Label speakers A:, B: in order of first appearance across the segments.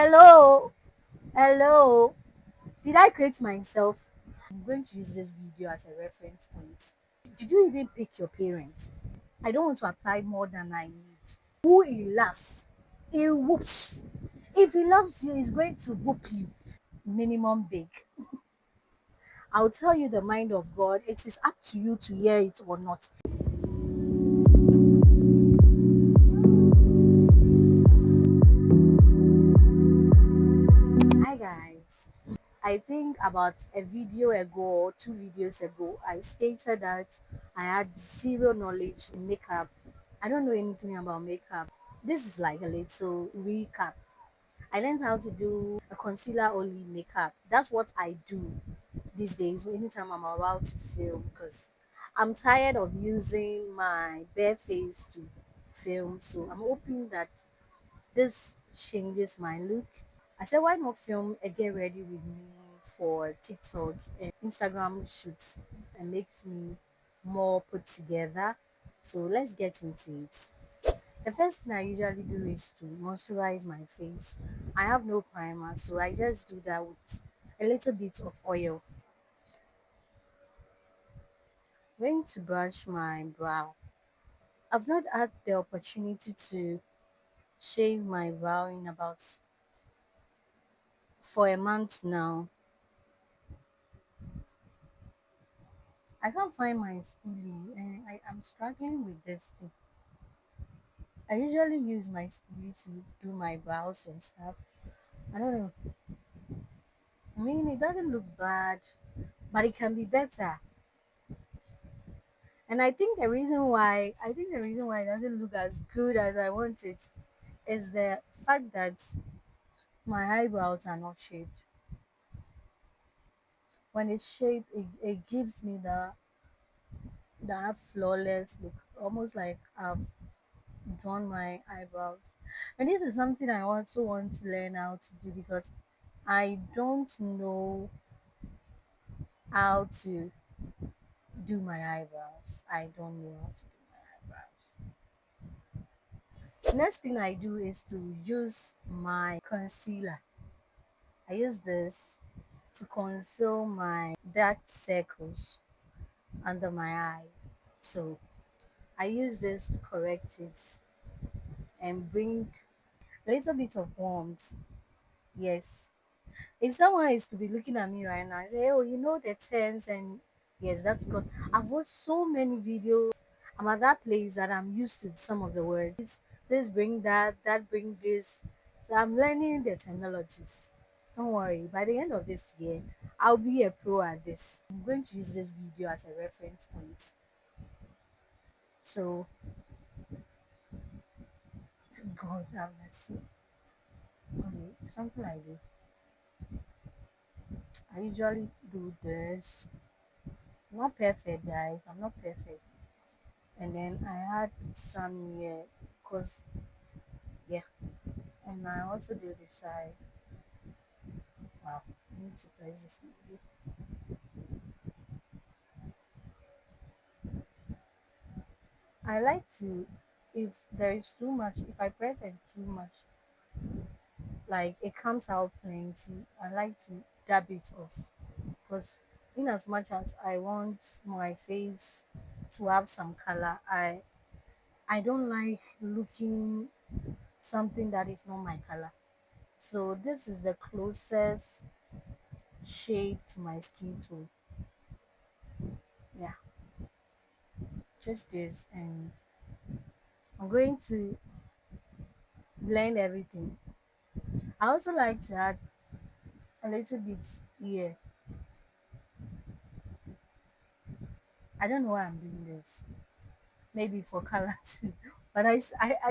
A: Hello, hello. Did I create myself? I'm going to use this video as a reference point. Did you even pick your parents? I don't want to apply more than I need. Who he loves, he whoops. If he loves you, he's going to whoop you. Minimum big. I'll tell you the mind of God. It is up to you to hear it or not. Hi guys. I think about a video ago or 2 videos ago, I stated that I had zero knowledge in makeup. I don't know anything about makeup. This is like a little recap. I learned how to do a concealer only makeup. That's what I do these days anytime I'm about to film because I'm tired of using my bare face to film. So I'm hoping that this changes my look. I said, why not film a get ready with me for TikTok and Instagram shoots and makes me more put together. So let's get into it. The first thing I usually do is to moisturize my face. I have no primer, so I just do that with a little bit of oil. I'm going to brush my brow. I've not had the opportunity to shave my brow in about for a month now. I can't find my spoolie and I'm struggling with this thing. I usually use my spoolie to do my brows and stuff. I don't know. I mean, it doesn't look bad, but it can be better. And I think the reason why it doesn't look as good as I want it is the fact that my eyebrows are not shaped. When it's shaped, it gives me the flawless look, almost like I've drawn my eyebrows. And this is something I also want to learn how to do because I don't know how to do my eyebrows. I don't know how to do my eyebrows. The next thing I do is to use my concealer. I use this to conceal my dark circles under my eye. So I use this to correct it and bring a little bit of warmth. Yes, if someone is to be looking at me right now and say, "Oh, you know the terms," and yes, that's because I've watched so many videos. I'm at that place that I'm used to some of the words. This bring that, that bring this. So I'm learning the terminologies. Don't worry, by the end of this year, I'll be a pro at this. I'm going to use this video as a reference point. So, God have mercy. Okay, something like this. I usually do this. Not perfect, guys. I'm not perfect. And then I had some here because yeah, and I also do the side. Wow, I need to press this maybe. I like to, if there is too much, if I press it too much, like it comes out plenty, I like to dab it off because in as much as I want my face to have some color, I don't like looking something that is not my color. So this is the closest shade to my skin tone. Yeah, just this, and I'm going to blend everything. I also like to add a little bit here. I don't know why I'm doing this. Maybe for color too, but I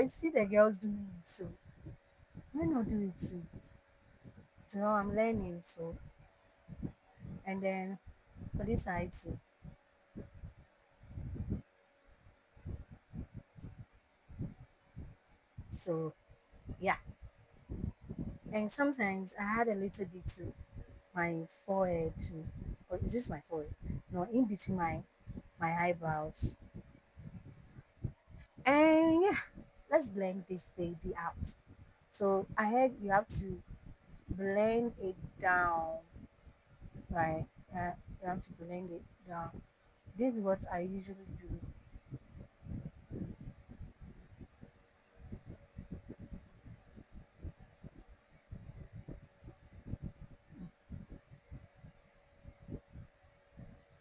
A: see the girls doing it, so why not do it too? So now I'm learning. So and then for this side too. So yeah, and sometimes I add a little bit to my forehead too. Or is this my forehead? No, in between my eyebrows. And yeah, let's blend this baby out. So I heard you have to blend it down. Right, you have to blend it down. This is what I usually do.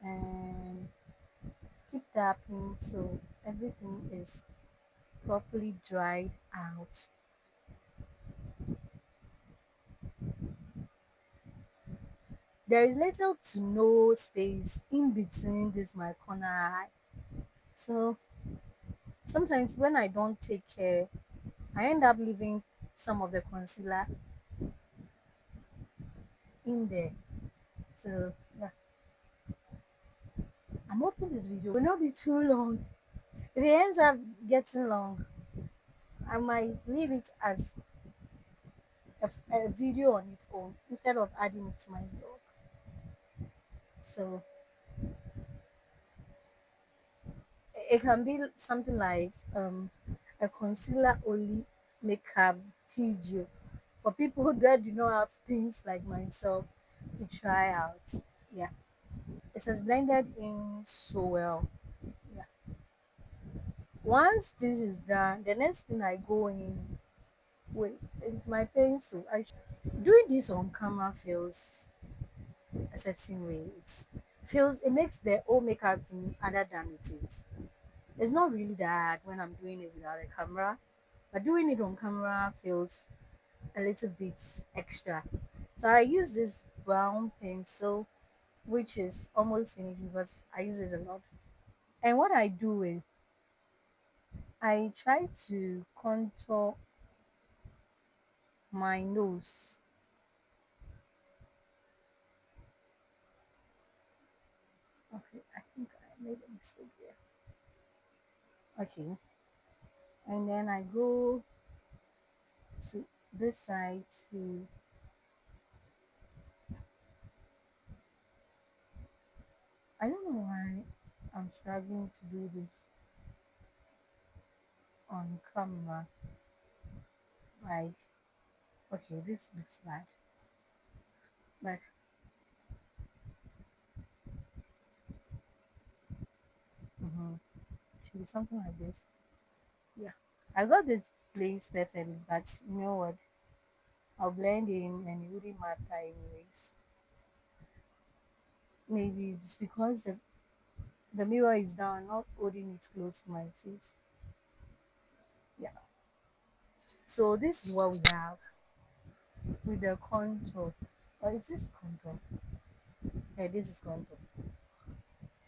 A: And keep tapping so everything is properly dried out. There is little to no space in between this my corner eye. So sometimes when I don't take care, I end up leaving some of the concealer in there. So yeah, I'm hoping this video will not be too long. If it ends up getting long, I might leave it as a video on its own instead of adding it to my vlog. So it can be something like a concealer only makeup video for people that do not have things like myself to try out. Yeah, it has blended in so well. Yeah. Once this is done, the next thing I go in with is my pencil. Doing this on camera feels a certain way. It makes the whole makeup thing other than it is. It's not really that hard when I'm doing it without a camera, but doing it on camera feels a little bit extra. So I use this brown pencil, which is almost finished because I use it a lot. And what I do is I try to contour my nose. Okay, I think I made a mistake here. Okay, and then I go to this side to, I don't know why I'm struggling to do this on camera. Like, okay, this looks bad, but mhm, should be something like this. Yeah, I got this place perfectly, but you know what? I'll blend in and it wouldn't matter anyways. Maybe it's because the mirror is down, not holding it close to my face. Yeah. So this is what we have with the contour. Or is this contour? Yeah, this is contour.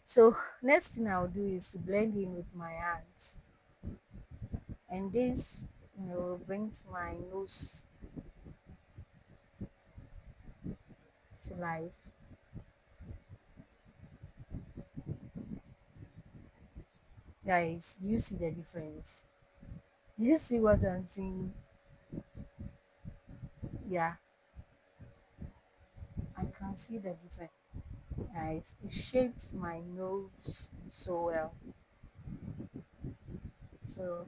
A: So next thing I'll do is to blend in with my hands. And this, brings my nose to life. Guys, do you see the difference? Do you see what I'm seeing? Yeah, I can see the difference. Guys, it shapes my nose so well. So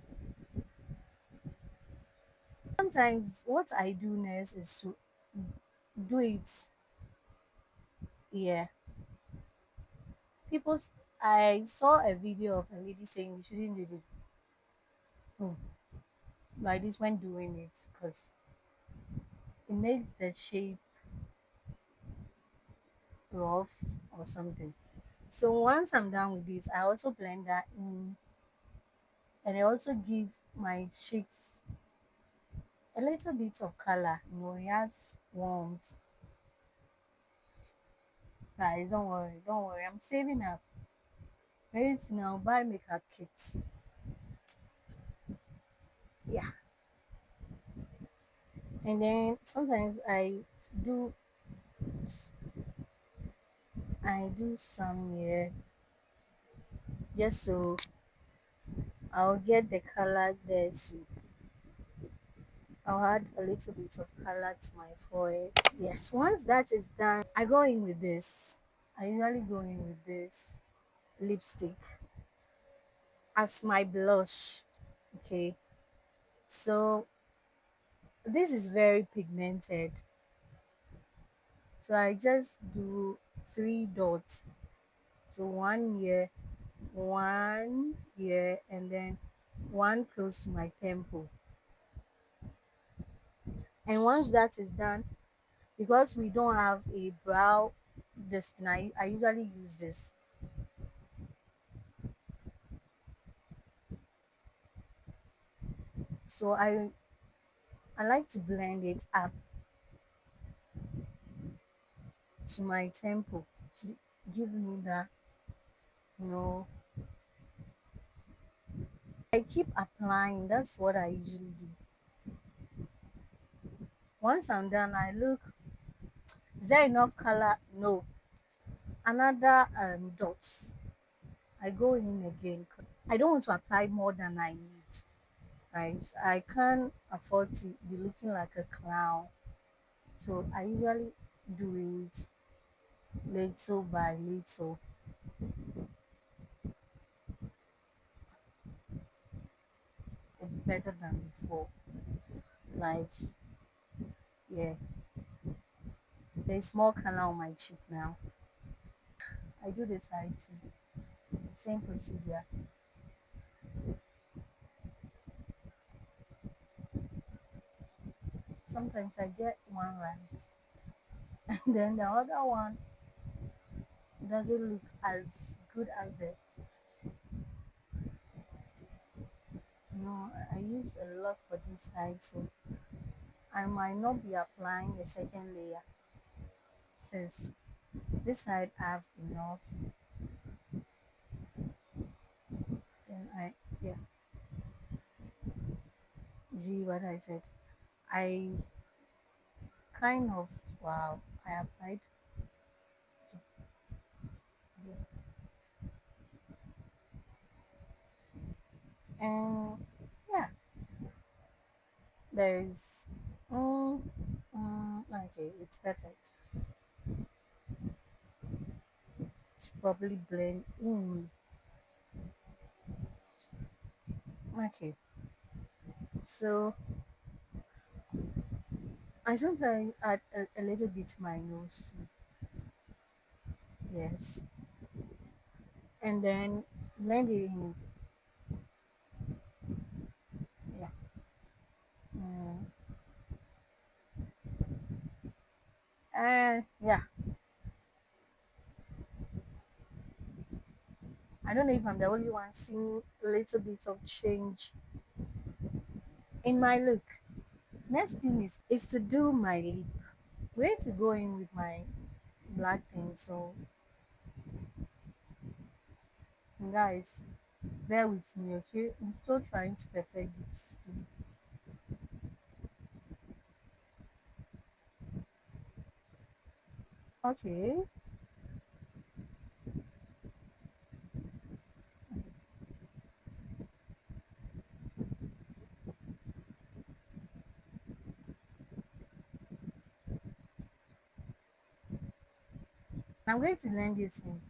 A: sometimes what I do next is to do it. Yeah, people. I saw a video of a lady saying you shouldn't do this. Oh, like this when doing it because it makes the shape rough or something. So once I'm done with this, I also blend that in, and I also give my cheeks a little bit of color. It has warmth. Guys, don't worry. I'm saving up. Very soon I'll buy makeup kits. Yeah, and then sometimes do I do some here just so I'll get the color there too. I'll add a little bit of color to my forehead. Yes, once that is done, I go in with this. I usually go in with this lipstick as my blush. Okay, so this is very pigmented. So I just do three dots. So one here, and then one close to my temple. And once that is done, because we don't have a brow this thing, I usually use this. So I like to blend it up to my temple to give me that, you know, I keep applying. That's what I usually do. Once I'm done, I look, is there enough color? No. Another dots. I go in again. I don't want to apply more than I need. Right? I can't afford to be looking like a clown. So I usually do it little by little. It's better than before. Like, yeah, there's more color on my cheek now. I do this side too. Same procedure. Sometimes I get one right, and then the other one doesn't look as good as the. I use a lot for this side, so I might not be applying a second layer because this side I have enough. Then yeah, see what I said. I kind of, wow, I applied, and yeah, there's, mm, okay, it's perfect. It's probably blend in. Okay, so I sometimes add a little bit to my nose too. Yes, and then blend it in. Yeah. Mm. And yeah, I don't know if I'm the only one seeing a little bit of change in my look. Next thing is to do my lip. Where to go in with my black pencil. And guys, bear with me, okay? I'm still trying to perfect this thing. Okay, I'm going to learn this in.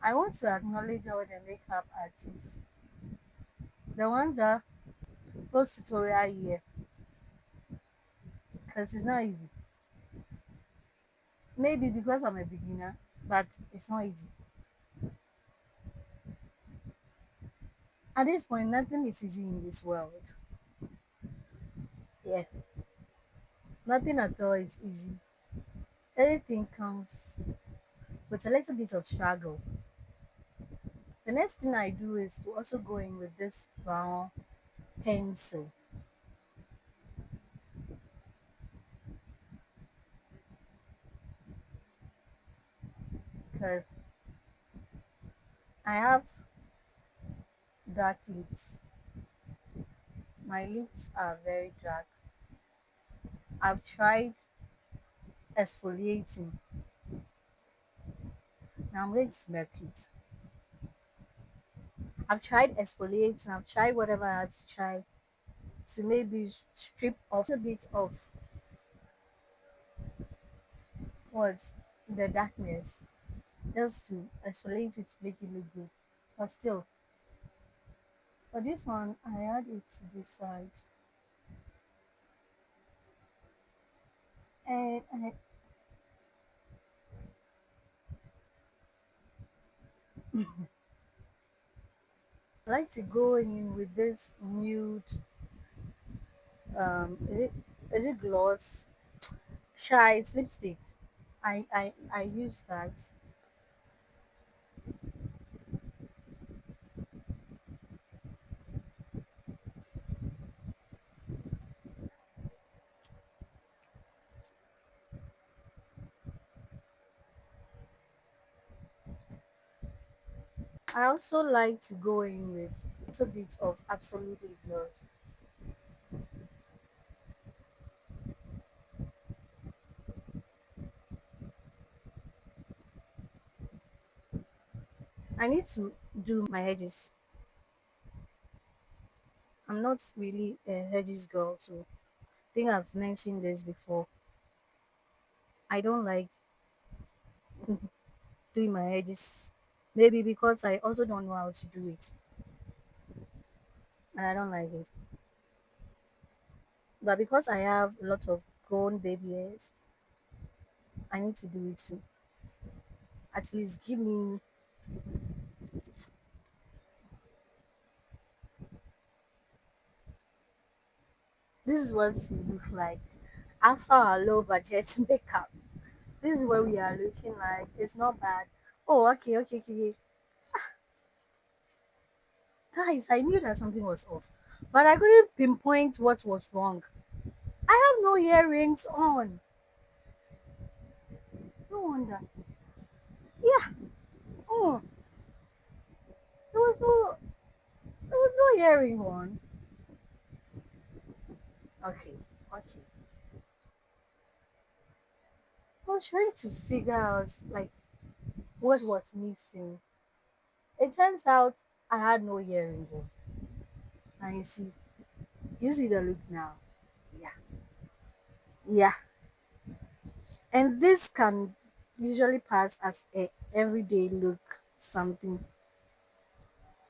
A: I want to acknowledge all the makeup artists, the ones that post tutorial here, because it's not easy. Maybe because I'm a beginner, but it's not easy. At this point, nothing is easy in this world. Yeah, nothing at all is easy. Everything comes with a little bit of struggle. The next thing I do is to also go in with this brown pencil because I have dark lips. My lips are very dark. I've tried exfoliating. Now I'm going to smirk it. I've tried exfoliating. I've tried whatever I have to try to maybe strip off a bit of what the darkness, just to exfoliate it to make it look good. But still, for this one, I add it to this side. And I like to go in with this nude, is it gloss? Shy, it's lipstick. I use that. I also like to go in with a little bit of absolute lip gloss. I need to do my edges. I'm not really a edges girl, so I think I've mentioned this before. I don't like doing my edges. Maybe because I also don't know how to do it, and I don't like it. But because I have a lot of grown baby hairs, I need to do it too. At least give me. This is what we look like after our low budget makeup. This is what we are looking like. It's not bad. Oh, okay. Guys, I knew that something was off, but I couldn't pinpoint what was wrong. I have no earrings on. No wonder. Yeah. Oh, there was no earring on. Okay, okay. I was trying to figure out like what was missing. It turns out I had no earring on. And you see the look now. Yeah, yeah. And this can usually pass as a everyday look something.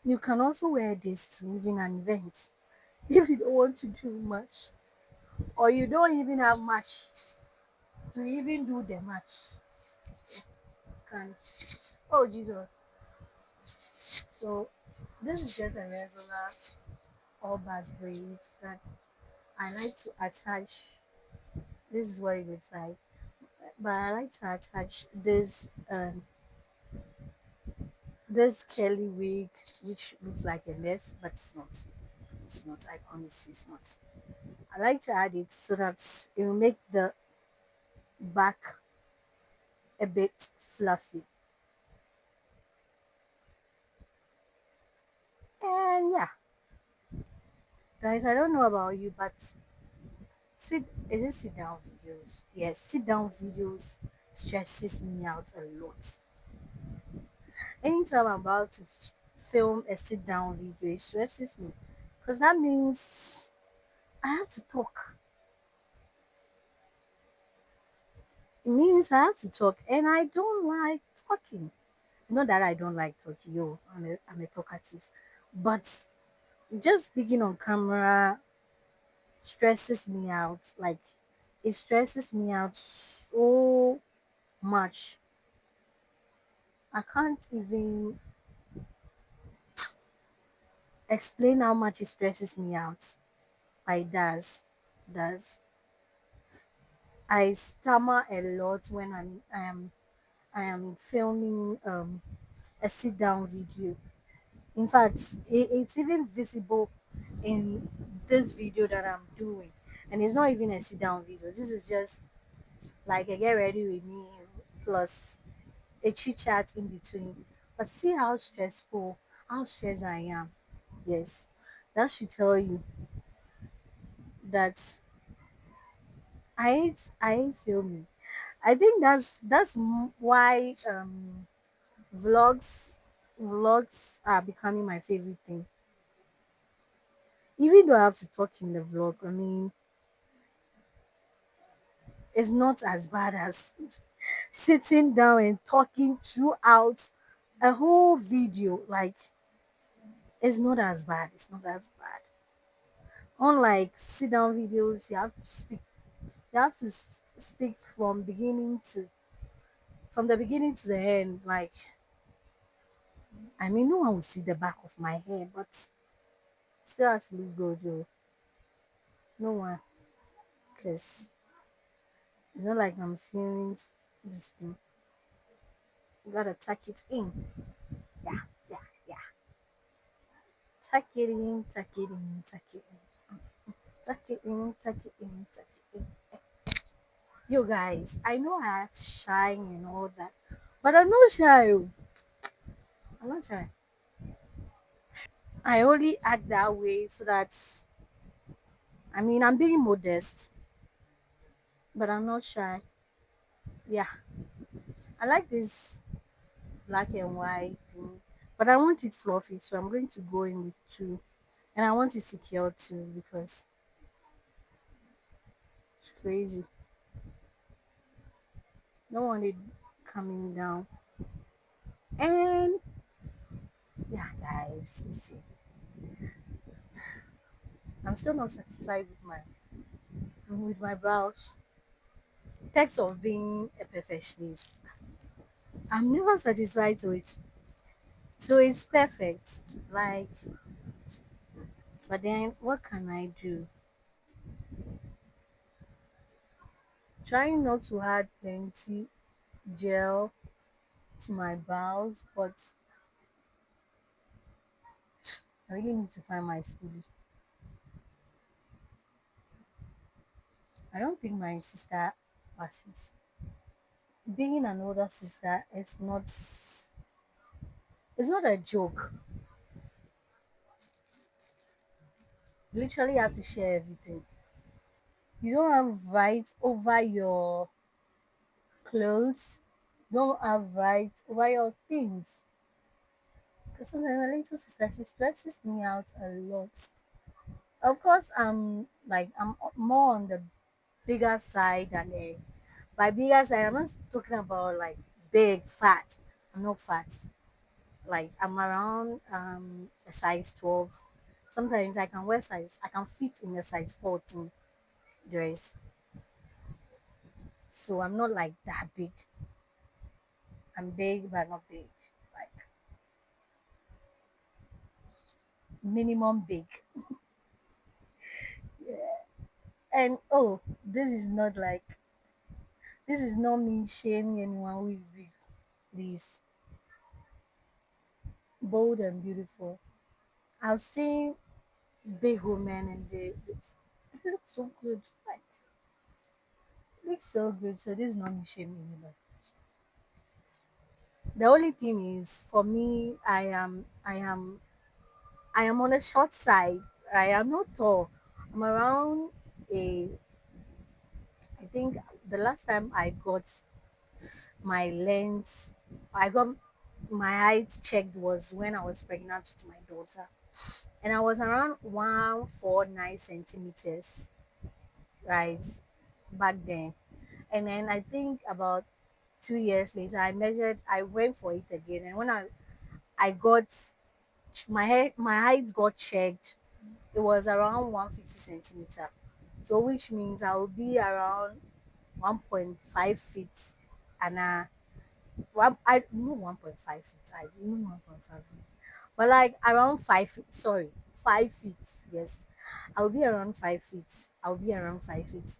A: You can also wear this to even an event if you don't want to do much or you don't even have much to even do the match. Can oh Jesus. So this is just a regular all back braids that I like to attach. This is what it looks like. But I like to attach this curly wig which looks like a mess, but it's not. It's not. I promise it's not. I like to add it so that it will make the back a bit fluffy. And yeah, guys, I don't know about you, but sit is it sit down videos? Yes, sit down videos stresses me out a lot. Anytime I'm about to film a sit down video, it stresses me because that means I have to talk. It means I have to talk, and I don't like talking. Not that I don't like talking, yo, I'm a talkative, but just speaking on camera stresses me out. Like it stresses me out so much. I can't even explain how much it stresses me out. It does. I stammer a lot when I am filming a sit down video. In fact, it's even visible in this video that I'm doing, and it's not even a sit down video. This is just like a get ready with me plus a chit chat in between. But see how stressed I am. Yes, that should tell you that I hate filming. I think why vlogs vlogs are becoming my favorite thing. Even though I have to talk in the vlog, I mean, it's not as bad as sitting down and talking throughout a whole video. Like, it's not as bad. It's not as bad. Unlike sit down videos, you have to speak. You have to. speak from the beginning to the end. Like, I mean, no one will see the back of my hair, but still has to look good, though. No one, because it's not like I'm feeling this thing. You gotta tuck it in. Yeah, yeah, yeah. Tuck it in, tuck it in, tuck it in. Tuck it in, tuck it in, tuck it in. You guys, I know I act shy and all that, but I'm not shy. Oh. I'm not shy. I only act that way so that, I mean, I'm being modest, but I'm not shy. Yeah, I like this black and white thing, but I want it fluffy, so I'm going to go in with two, and I want it secure too because it's crazy. Don't want it coming down. And yeah, guys, you see, I'm still not satisfied with my brows. Perks of being a perfectionist. I'm never satisfied so it's perfect. Like, but then what can I do? Trying not to add plenty gel to my brows, but I really need to find my spoolie. I don't think my sister passes. Being an older sister, it's not a joke. You literally have to share everything. You don't have rights over your clothes. You don't have rights over your things. Because sometimes my little sister, she stresses me out a lot. Of course, I'm more on the bigger side than a by bigger side. I'm not talking about like big fat. I'm not fat. Like I'm around a size 12. Sometimes I can fit in a size 14 dress. So I'm not like that big. I'm big but not big. Like minimum big. And oh, this is not me shaming anyone who is big. Please, bold and beautiful. I've seen big women and they look so good. Like look so good. So this is not me shaming anybody. The only thing is for me, I am on a short side. I am not tall. I'm around a I think the last time my length I got my height checked was when I was pregnant with my daughter. And I was around 149 centimeters, right? Back then. And then I think about 2 years later I went for it again. And when I got my height got checked, it was around 150 centimeter. So which means I will be around 1.5 feet and I no 1.5 feet. I no 1.5 feet. But like around 5 feet. Sorry, 5 feet. Yes. I'll be around 5 feet. I'll be around 5 feet.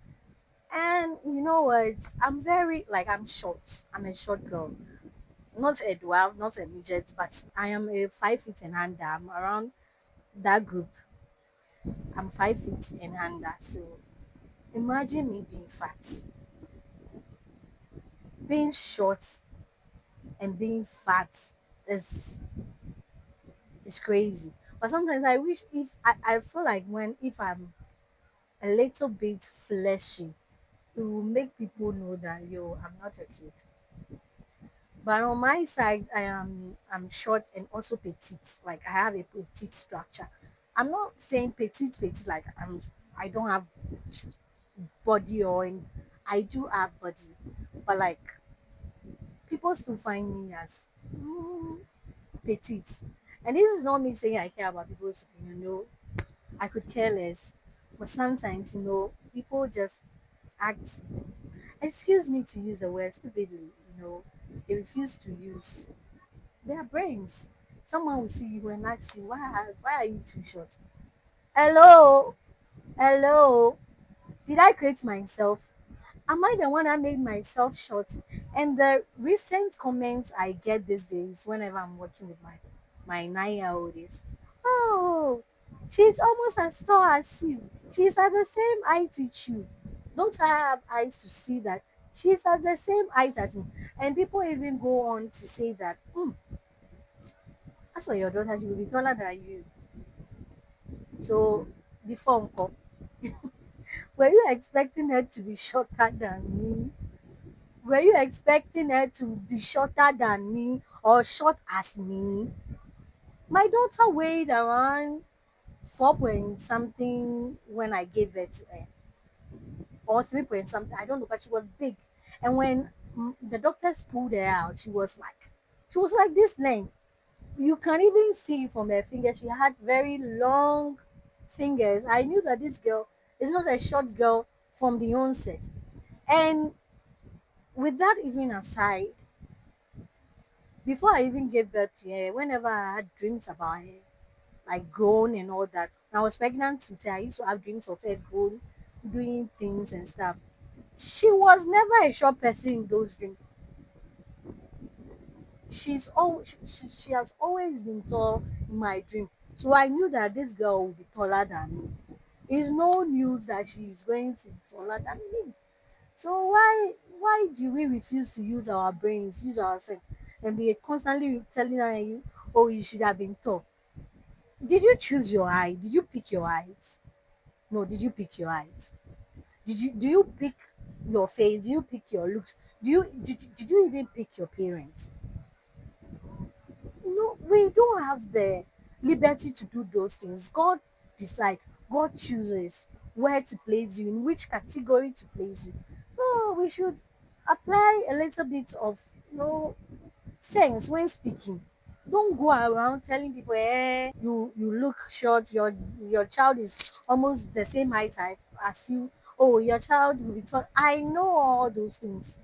A: And you know what? I'm very like I'm short. I'm a short girl. Not a dwarf, not a midget, but I am a 5 feet and under. I'm around that group. I'm 5 feet and under. So imagine me being fat, being short and being fat is is crazy. But sometimes I wish if I feel like when if I'm a little bit fleshy, it will make people know that yo, I'm not a kid. But on my side, I'm short and also petite. Like I have a petite structure. I'm not saying petite like I don't have body I do have body, but like people still find me as petite. And this is not me saying I care about people's opinion. No, I could care less. But sometimes, people just act. excuse me to use the word stupidly, they refuse to use their brains. Someone will see you and ask you, why are you too short? Hello, hello. Did I create myself? Am I the one that made myself short? And the recent comments I get these days whenever I'm working with my 9-year-old is, oh, she's almost as tall as you. She's at the same height with you. Don't I have eyes to see that she's at the same height as me? And people even go on to say that, as for your daughter, she will be taller than you. So before uncle, were you expecting her to be shorter than me? Were you expecting her to be shorter than me or short as me? My daughter weighed around 4 point something when I gave birth to her, or 3 point something. I don't know, but she was big. And when the doctors pulled her out, she was like this length. You can even see from her fingers, she had very long fingers. I knew that this girl is not a short girl from the onset. And with that even aside, before I even gave birth to her, whenever I had dreams about her, like grown and all that, when I was pregnant with her, I used to have dreams of her grown, doing things and stuff. She was never a short person in those dreams. She has always been tall in my dream. So I knew that this girl will be taller than me. It's no news that she is going to be taller than me. So why do we refuse to use our brains, use our sense, and be constantly telling her, oh, you should have been tall? Did you choose your height? Did you pick your height? No, did you pick your height? Do you pick your face? Do you pick your looks? Did you even pick your parents? No, we don't have the liberty to do those things. God decide, God chooses where to place you, in which category to place you. So we should apply a little bit of sense when speaking. Don't go around telling people, you look short, your child is almost the same height as you. Oh, your child will be tall. I know all those things.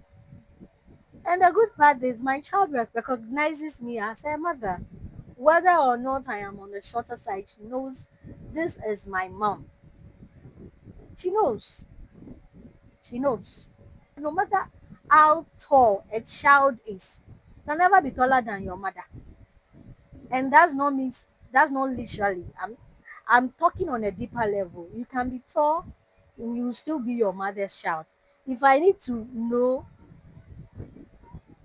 A: And the good part is my child recognizes me as her mother. Whether or not I am on the shorter side, she knows this is my mom. She knows. She knows. No matter how tall a child is, can never be taller than your mother. And that's not literally. I'm talking on a deeper level. You can be tall and you will still be your mother's child. If I need to know,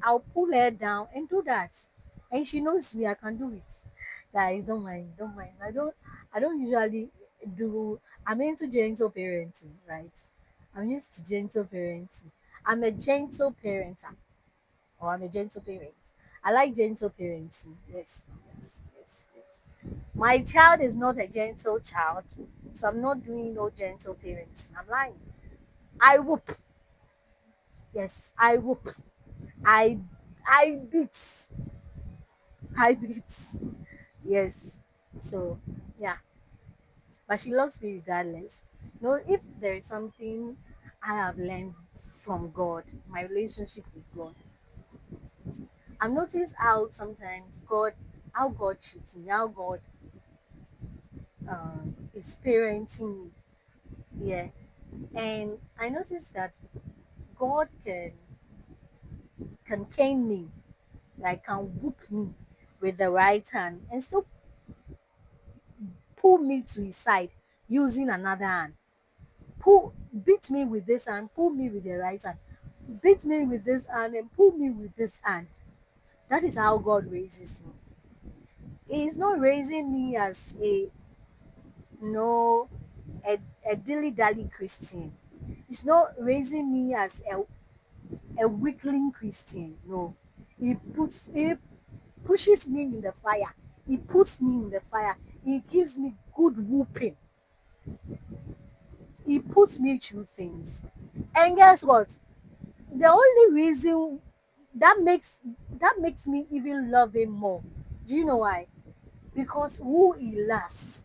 A: I'll pull her down and do that. And she knows me, I can do it. Guys, don't mind, don't mind. I don't usually do. I'm into gentle parenting, right? I'm used to gentle parenting. I'm a gentle parenter, or I'm a gentle parent. I like gentle parenting. Yes, yes, yes, yes. My child is not a gentle child, so I'm not doing no gentle parenting. I'm lying. I whoop. Yes, I whoop. I I beat. I beat. Yes. So yeah. But she loves me regardless. If there is something I have learned from God, my relationship with God, I've noticed how sometimes how God treats me, how God is parenting me. Yeah. And I noticed that God can cane me, like can whoop me with the right hand and still pull me to his side using another hand. Beat me with this hand, pull me with the right hand. Beat me with this hand and pull me with this hand. That is how God raises me. He's not raising me as no a dilly dally Christian. He's not raising me as a weakling Christian. No. He pushes me in the fire. He puts me in the fire. He gives me good whooping. He puts me through things. And guess what? The only reason that makes that makes me even love him more. Do you know why? Because who he loves,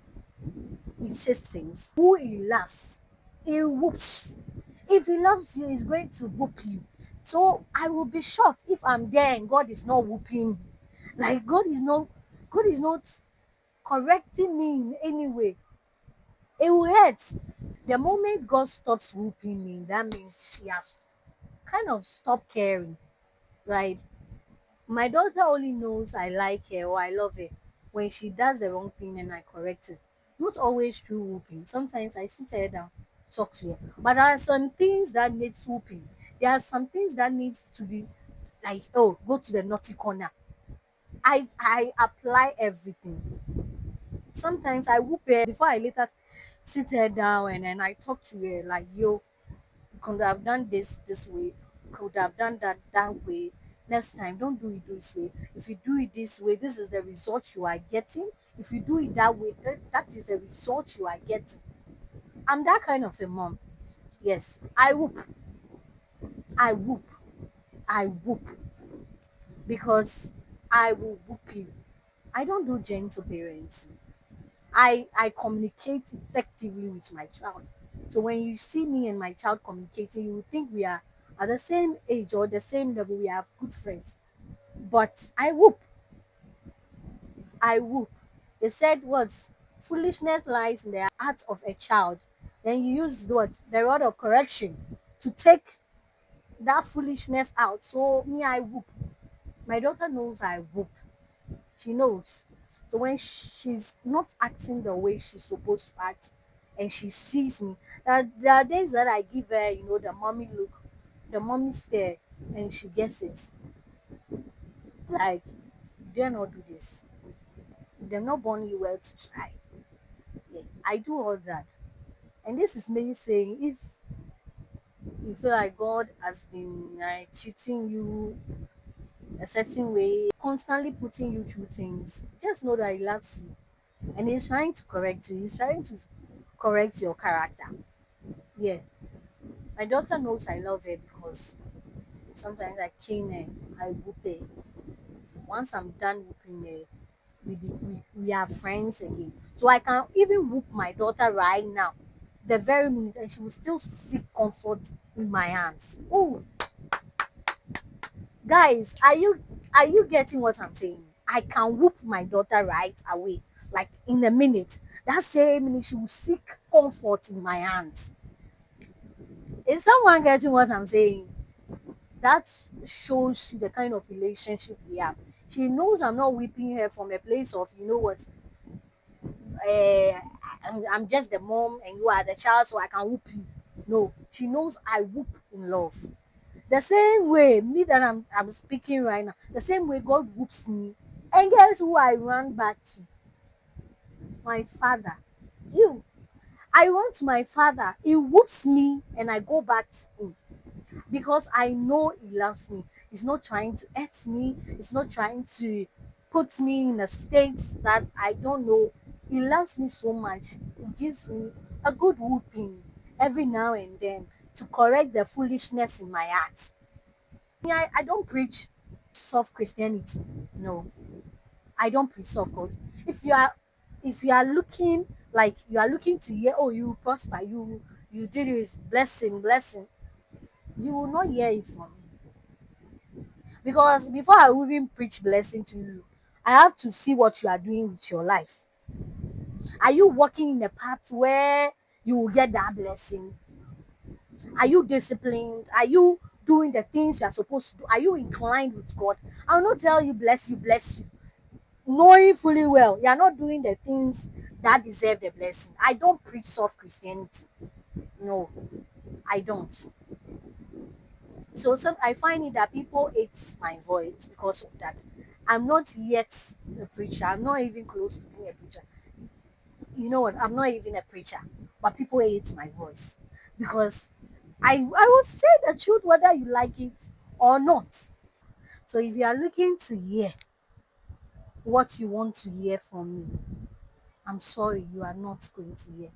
A: he chastens. Who he loves, he whoops. If he loves you, he's going to whoop you. So I will be shocked if I'm there and God is not whooping me. Like God is not correcting me in any way. It will hurt. The moment God stops whooping me, that means he has kind of stopped caring, right? My daughter only knows I like her or I love her when she does the wrong thing and I correct her. Not always through whooping. Sometimes I sit her down, talk to her. But there are some things that needs whooping. There are some things that needs to be like, oh, go to the naughty corner. I apply everything. Sometimes I whoop her before I later sit her down and then I talk to her like, yo, you could have done this way, could have done that way. Next time, don't do it this way. If you do it this way, this is the result you are getting. If you do it that way, that is the result you are getting. I'm that kind of a mom. Yes, I whoop, I whoop because I will whoop you. I don't do gentle parenting. I communicate effectively with my child. So when you see me and my child communicating, you will think we are at the same age or the same level. We have good friends. But I whoop. They said what foolishness lies in the heart of a child. Then you use what the rod of correction to take that foolishness out. So me, I whoop. My daughter knows I whoop. She knows. So when she's not acting the way she's supposed to act and she sees me, there are days that I give her, the mommy look, the mommy stare, and she gets it. Like, you dare not do this. They're not born you well to try. Yeah, I do all that. And this is me saying if you feel like God has been cheating you a certain way, constantly putting you through things, just know that He loves you and He's trying to correct you. He's trying to correct your character. Yeah, my daughter knows I love her because sometimes I cane her, I whoop her. Once I'm done whooping her, we are friends again. So I can even whoop my daughter right now, the very minute, and she will still seek comfort in my arms. Oh, guys, are you getting what I'm saying? I can whoop my daughter right away, like in a minute. That same minute, she will seek comfort in my hands. Is someone getting what I'm saying? That shows the kind of relationship we have. She knows I'm not whipping her from a place of, uh, I'm just the mom and you are the child, so I can whoop you. No, she knows I whoop in love. The same way, me that I'm speaking right now, the same way God whoops me. And guess who I run back to? My father. You. I run to my father. He whoops me and I go back to him because I know he loves me. He's not trying to hurt me. He's not trying to put me in a state that I don't know. He loves me so much. He gives me a good whooping every now and then to correct the foolishness in my heart. I don't preach soft Christianity. No, I don't preach soft God. If you are if you are looking like you are looking to hear, oh, you prosper, you did this blessing, blessing, you will not hear it from me. Because before I will even preach blessing to you, I have to see what you are doing with your life. Are you walking in a path where you will get that blessing? Are you disciplined? Are you doing the things you are supposed to do? Are you inclined with God? I will not tell you bless you, knowing fully well you are not doing the things that deserve the blessing. I don't preach soft Christianity. No, I don't. So some I find it that people hate my voice because of that. I'm not yet a preacher. I'm not even close to being a preacher. You know what? I'm not even a preacher, but people hate my voice because I will say the truth whether you like it or not. So if you are looking to hear what you want to hear from me, I'm sorry, you are not going to hear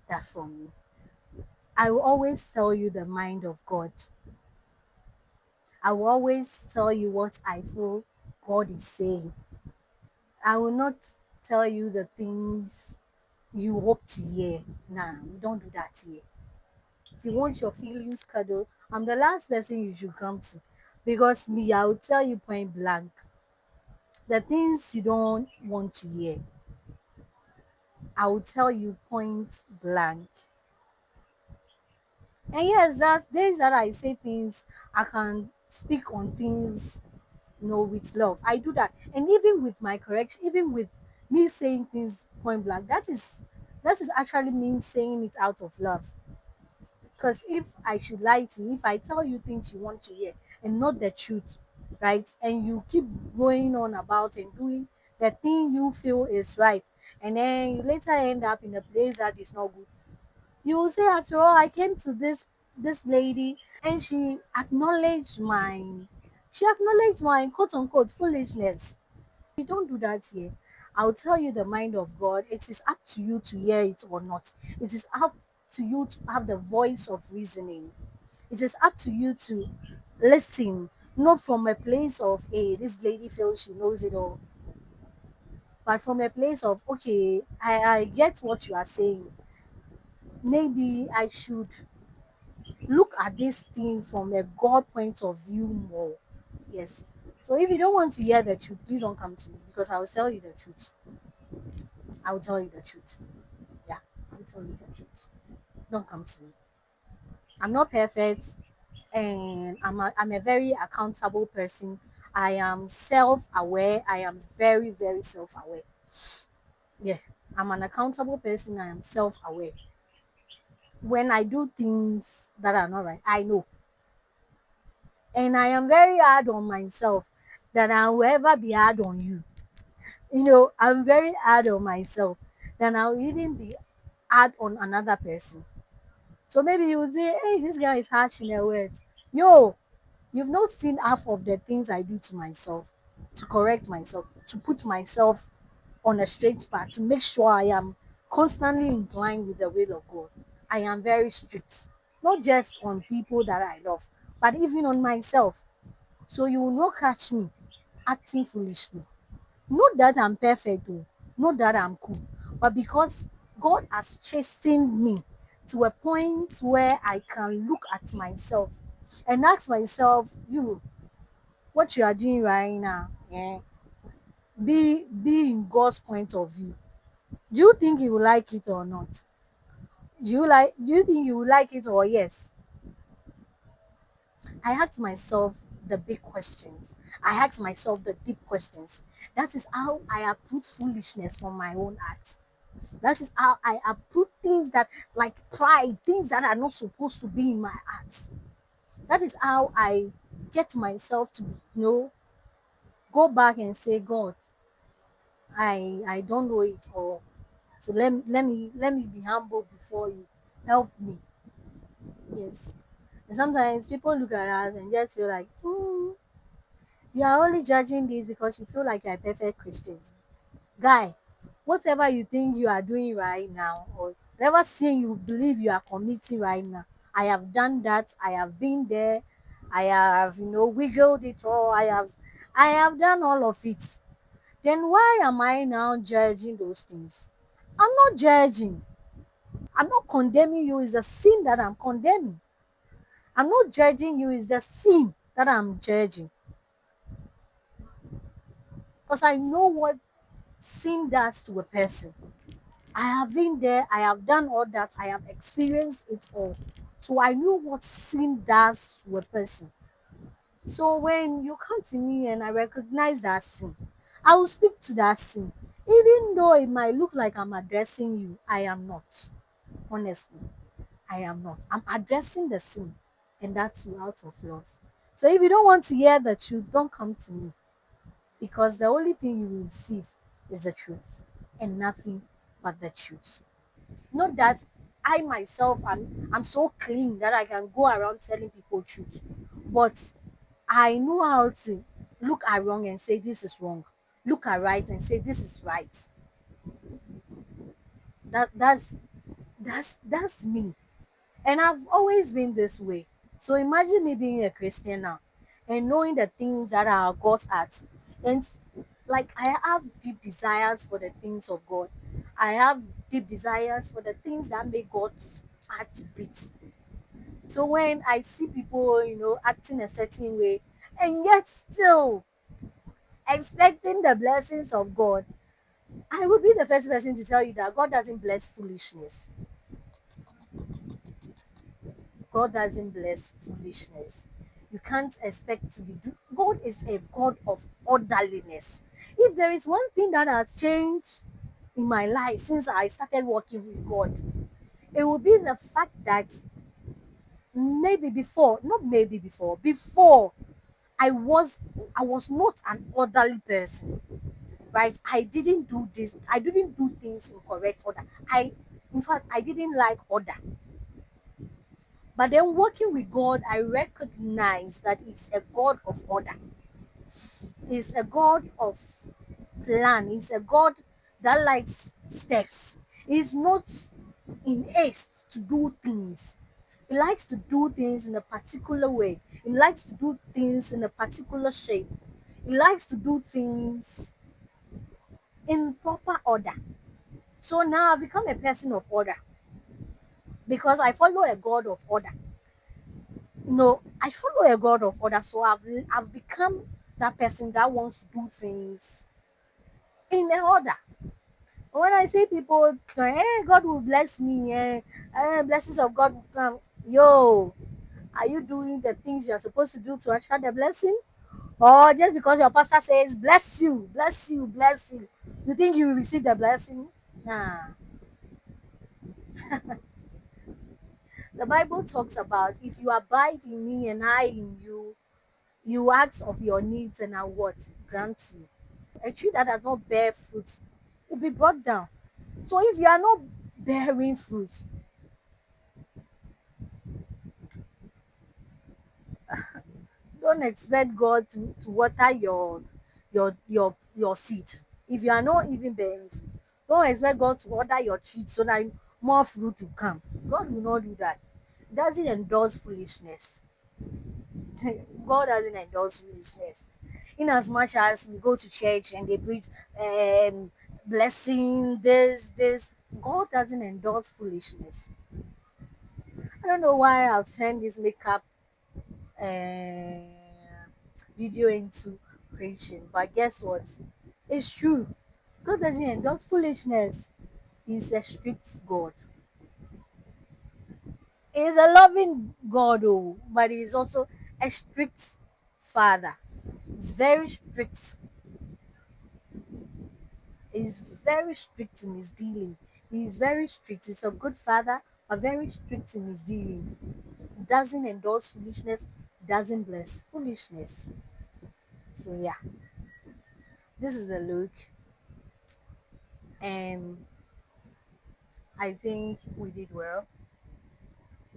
A: that from me. I will always tell you the mind of God. I will always tell you what I feel God is saying. I will not tell you the things you hope to hear. Nah, we don't do that here. if you want your feelings cuddled, I'm the last person you should come to. Because me, I will tell you point blank the things you don't want to hear. I will tell you point blank. And yes, that's days that I say things, I can speak on things, with love. I do that. And even with my correction, even with me saying things point blank, that is actually me saying it out of love. Because if I should lie to you, if I tell you things you want to hear and not the truth, right? And you keep going on about and doing the thing you feel is right, and then you later end up in a place that is not good. You will say, after all, I came to this lady and she acknowledged my quote unquote foolishness. We don't do that here. I'll tell you the mind of God. It is up to you to hear it or not. It is up to you to have the voice of reasoning. It is up to you to listen, not from a place of, hey, this lady feels she knows it all, but from a place of, okay, I get what you are saying. Maybe I should look at this thing from a God point of view more. Yes. So if you don't want to hear the truth, please don't come to me because I will tell you the truth. I will tell you the truth. Yeah, I will tell you the truth. Don't come to me. I'm not perfect, and I'm a very accountable person. I am self-aware. I am very, very self-aware. Yeah, I'm an accountable person. I am self-aware. When I do things that are not right, I know. And I am very hard on myself that I will ever be hard on you. I'm very hard on myself that I'll even be hard on another person. So maybe you would say, hey, this girl is harsh in her words. Yo, you've not seen half of the things I do to myself, to correct myself, to put myself on a straight path, to make sure I am constantly in line with the will of God. I am very strict, not just on people that I love, but even on myself. So you will not catch me acting foolishly. Not that I'm perfect, oh, not that I'm cool, but because God has chastened me to a point where I can look at myself and ask myself, you, what you are doing right now, be in God's point of view. Do you think you will like it or not? Do you think you will like it or yes? I ask myself the big questions. I ask myself the deep questions. That is how I uproot foolishness from my own heart. That is how I uproot things that, like pride, things that are not supposed to be in my heart. That is how I get myself to, go back and say, God, I don't know it all. So let me be humble before you. Help me. Yes. And sometimes people look at us and just feel like, you are only judging this because you feel like you're perfect Christians. Guy, whatever you think you are doing right now, or whatever sin you believe you are committing right now, I have done that. I have been there. I have, wiggled it all. I have done all of it. Then why am I now judging those things? I'm not judging. I'm not condemning you. It's the sin that I'm condemning. I'm not judging you. It's the sin that I'm judging. Because I know what sin does to a person. I have been there, I have done all that, I have experienced it all. So I know what sin does to a person. So when you come to me and I recognize that sin, I will speak to that sin. Even though it might look like I'm addressing you, I am not. Honestly, I am not. I'm addressing the sin, and that's out of love. So if you don't want to hear the truth, don't come to me, because the only thing you will receive is the truth and nothing but the truth. Not that I myself I'm so clean that I can go around telling people truth. But I know how to look at wrong and say this is wrong. Look at right and say this is right. That's me. And I've always been this way. So imagine me being a Christian now and knowing the things that are God's heart. And like I have deep desires for the things of God. I have deep desires for the things that make God's heart beat. So when I see people, acting a certain way and yet still expecting the blessings of God, I will be the first person to tell you that God doesn't bless foolishness. God doesn't bless foolishness. You can't expect to be. God is a God of orderliness. If there is one thing that has changed in my life since I started working with God, it will be the fact that before I was not an orderly person, right? I didn't do things in correct order. In fact, I didn't like order. But then working with God, I recognize that it's a God of order. He's a God of plan. He's a God that likes steps. He's not in haste to do things. He likes to do things in a particular way. He likes to do things in a particular shape. He likes to do things in proper order. So now I've become a person of order because I follow a God of order. No, I follow a God of order, so I've become that person that wants to do things in order. When I see people, hey, God will bless me, blessings of God will come. Yo, are you doing the things you're supposed to do to attract the blessing? Or just because your pastor says, bless you, bless you, bless you, you think you will receive the blessing? Nah. The Bible talks about if you abide in me and I in you, you ask of your needs and I what? Grant you. A tree that does not bear fruit will be brought down. So if you are not bearing fruit, don't expect God to water your seed. If you are not even bearing fruit, don't expect God to water your seed so that more fruit will come. God will not do that. He doesn't endorse foolishness. God doesn't endorse foolishness. In as much as we go to church and they preach um, blessing, this, God doesn't endorse foolishness. I don't know why I've turned this makeup uh, video into preaching, but guess what? It's true. God doesn't endorse foolishness. He's a strict God. He's a loving God, oh, but he's also a strict father. He's very strict. He's very strict in his dealing. He's very strict. He's a good father, but very strict in his dealing. He doesn't endorse foolishness. He doesn't bless foolishness. So yeah, this is the look, and I think we did well.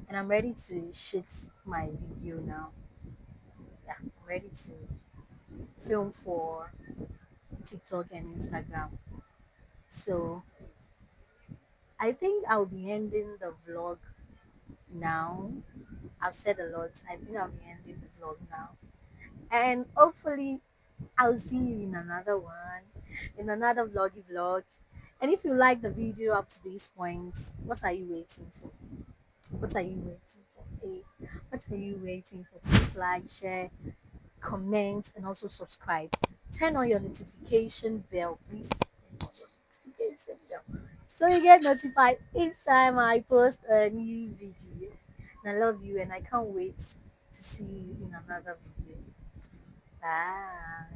A: And I'm ready to shoot my video now. Yeah, I'm ready to film for TikTok and Instagram. So I think I'll be ending the vlog now. I've said a lot. I think I'll be ending the vlog now. And hopefully I'll see you in another one, in another vloggy vlog. And if you like the video up to this point, what are you waiting for? What are you waiting for? Hey, what are you waiting for? Please like, share, comment, and also subscribe. Turn on your notification bell, please. Turn on your notification bell so you get notified each time I post a new video. And I love you, and I can't wait to see you in another video. Bye.